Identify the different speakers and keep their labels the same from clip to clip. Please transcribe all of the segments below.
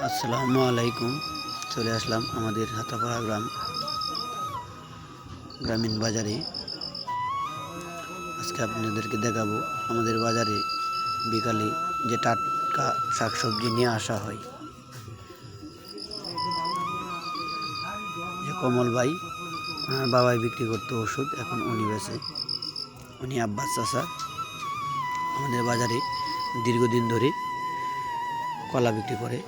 Speaker 1: আসসালামু আলাইকুম। চলে আসলাম আমাদের হাতাপাড়া গ্রামীণ বাজারে। আজকে আপনাদেরকে দেখাবো আমাদের বাজারে বিকালে যে টাটকা শাকসবজি নিয়ে আসা হয়। যে কমল ভাই, ওনার বাবাই বিক্রি করতো ওষুধ, এখন উনি বেছে। উনি আব্বাস চাচা আমাদের বাজারে দীর্ঘদিন ধরে কলা বিক্রি করে,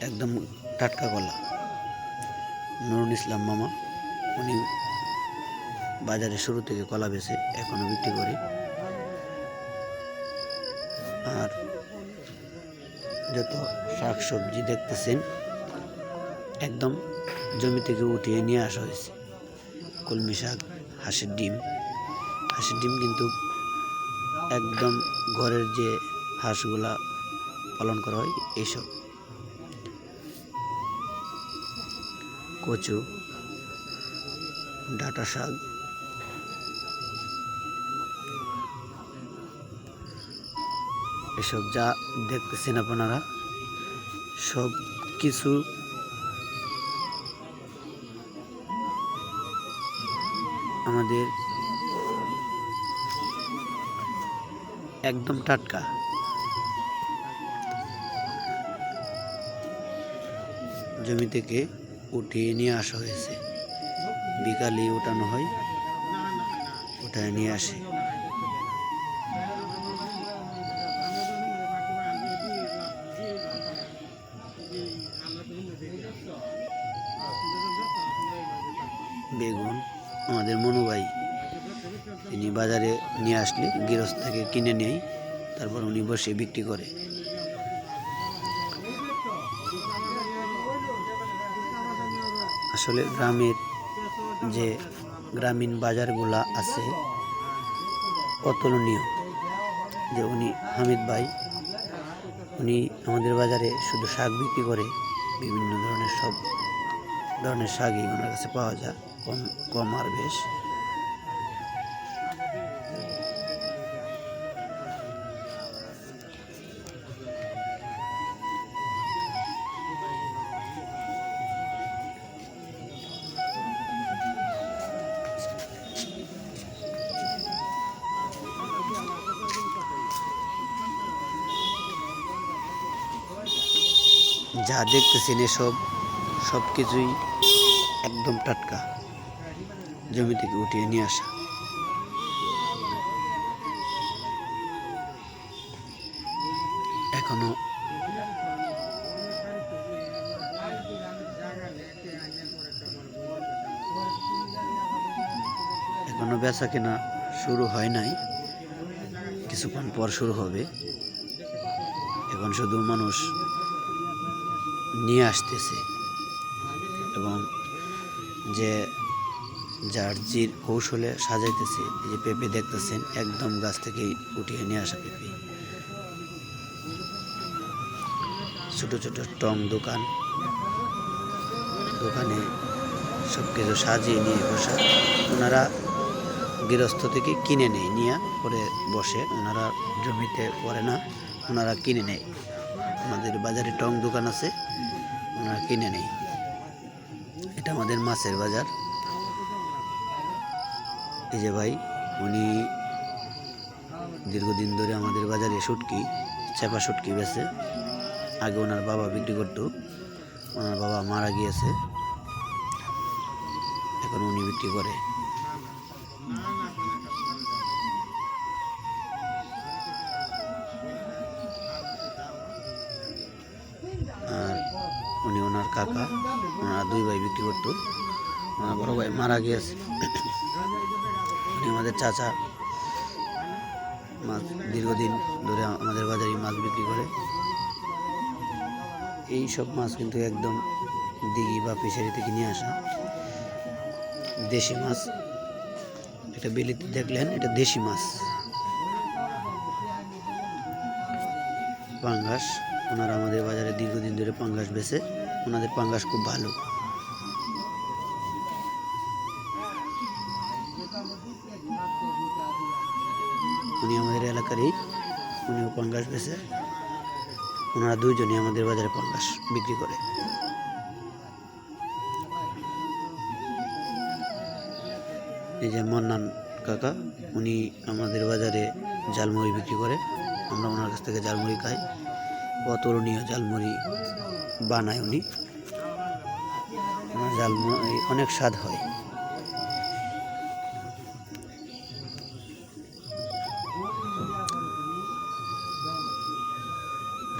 Speaker 1: একদম টাটকা কলা। নুরুল ইসলাম মামা, উনি বাজারে শুরু থেকে কলা বেচে এখনো বিক্রি করে। আর যত শাক সবজি দেখতেছেন একদম জমি থেকে উঠিয়ে নিয়ে আসা হয়েছে। কলমি শাক, হাঁসের ডিম কিন্তু একদম ঘরের যে হাঁসগুলা পালন করা হয় এইসব, কচু, ডাঁটা শাক, এসব যা দেখতেছেন আপনারা সব কিছু আমাদের একদম টাটকা। জমি থেকে উঠিয়ে নিয়ে আসা হয়েছে, বিকালে উঠানো হয়, উঠায় নিয়ে আসে। বেগুন আমাদের মনু ভাই, তিনি বাজারে নিয়ে আসলে গৃহস্থ থেকে কিনে নেয়, তারপর উনি বসে বিক্রি করে। আসলে গ্রামের যে গ্রামীণ বাজারগুলা আছে অতুলনীয়। যে উনি হামিদ ভাই, উনি আমাদের বাজারে শুধু শাক বিক্রি করে, বিভিন্ন ধরনের সব ধরনের শাকই ওনার কাছে পাওয়া যায়, কম আর বেশ। যা দেখতেছেন সব কিছুই একদম টাটকা, জমি থেকে উঠিয়ে নিয়ে আসা। এখনো বেচা কেনা শুরু হয় নাই, কিছুক্ষণ পর শুরু হবে। এখন শুধু মানুষ নিয়ে আসতেছে এবং যে যার কৌশলে সাজাইতেছে। যে পেঁপে দেখতেছেন একদম গাছ থেকেই উঠিয়ে নিয়ে আসা পেঁপে। ছোট ছোট টং দোকানে সব কিছু সাজিয়ে নিয়ে বসা। ওনারা গৃহস্থ থেকে কিনে নেয়, নিয়ে পরে বসে। ওনারা জমিতে করে না, ওনারা কিনে নেয়। আমাদের বাজারে টং দোকান আছে, ওনারা কিনে নেয়। এটা আমাদের মাছের বাজার। এই যে ভাই, উনি দীর্ঘদিন ধরে আমাদের বাজারে চেপা শুটকি বেচে। আগে ওনার বাবা বিক্রি করতো, ওনার বাবা মারা গিয়েছে, এখন উনি বিক্রি করে। আর উনি ওনার কাকা, ওনারা দুই ভাই বিক্রি করতো। ওনার বড় ভাই মারা গিয়েছে। উনি আমাদের চাচা, মাছ দীর্ঘদিন ধরে আমাদের বাজারে মাছ বিক্রি করে। এই সব মাছ কিন্তু একদম দিঘি বা ফিশারি থেকে নিয়ে আসা দেশি মাছ। এটা বিলিতি দেখলেন, এটা দেশি মাছ। পাঙ্গাস, ওনারা আমাদের বাজারে দীর্ঘদিন ধরে পাঙ্গাস বেচে। ওনাদের পাঙ্গাস খুব ভালো। উনি আমাদের এলাকারই, উনিও পাঙ্গাস বেচে। ওনারা দুইজনই আমাদের বাজারে পাঙ্গাস বিক্রি করে। এই যে মন্নান কাকা, উনি আমাদের বাজারে ঝালমুড়ি বিক্রি করে। আমরা ওনার কাছ থেকে ঝালমুড়ি খাই। অতুলনীয় ঝালমুড়ি বানায় উনি। ঝালমুড়ি অনেক স্বাদ হয়।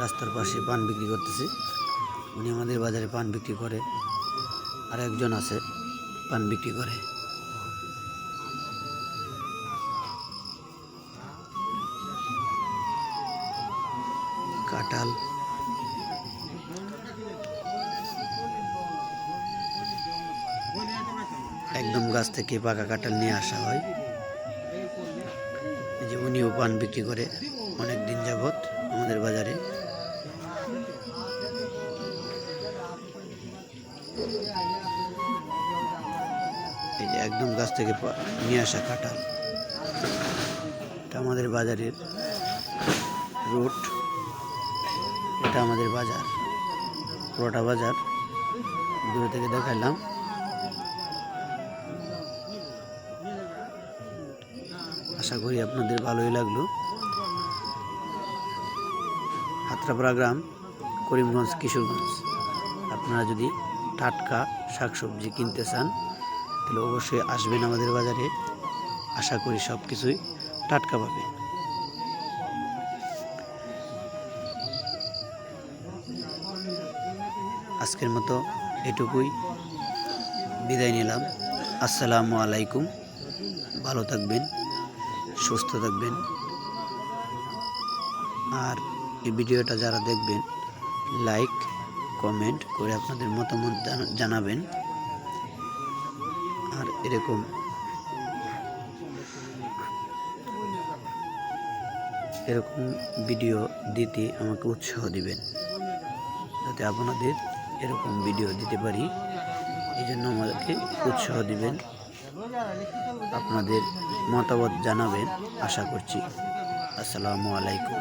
Speaker 1: রাস্তার পাশে পান বিক্রি করতেছে, উনি আমাদের বাজারে পান বিক্রি করে। আর একজন আছে পান বিক্রি করে। কাঁঠাল, একদম গাছ থেকে পাকা কাঁঠাল নিয়ে আসা হয়। এই যে উনিও পান বিক্রি করে অনেক দিন যাবৎ আমাদের বাজারে। এই যে একদম গাছ থেকে নিয়ে আসা কাঁঠাল। এটা আমাদের বাজারের রুট, এটা আমাদের বাজার, পুরোটা বাজার দূরে থেকে দেখাইলাম। আশা করি আপনাদের ভালোই লাগলো। হাত্রাপাড়া গ্রাম, করিমগঞ্জ, কিশোরগঞ্জ। আপনারা যদি টাটকা শাকসবজি কিনতে চান তাহলে অবশ্যই আসবেন আমাদের বাজারে। আশা করি সব কিছুই টাটকা পাবেন। আজকের মতো এটুকুই, বিদায় নিলাম। আসসালামু আলাইকুম। ভালো থাকবেন, সুস্থ থাকবেন। আর এই ভিডিওটা যারা দেখবেন, লাইক কমেন্ট করে আপনাদের মতামত জানাবেন। আর এরকম ভিডিও দিতে আমাকে উৎসাহ দিবেন, যাতে আপনাদের এরকম ভিডিও দিতে পারি। এই জন্য আমাদেরকে উৎসাহ দিবেন, আপনাদের মতামত জানাবেন আশা করছি। আসসালামু আলাইকুম।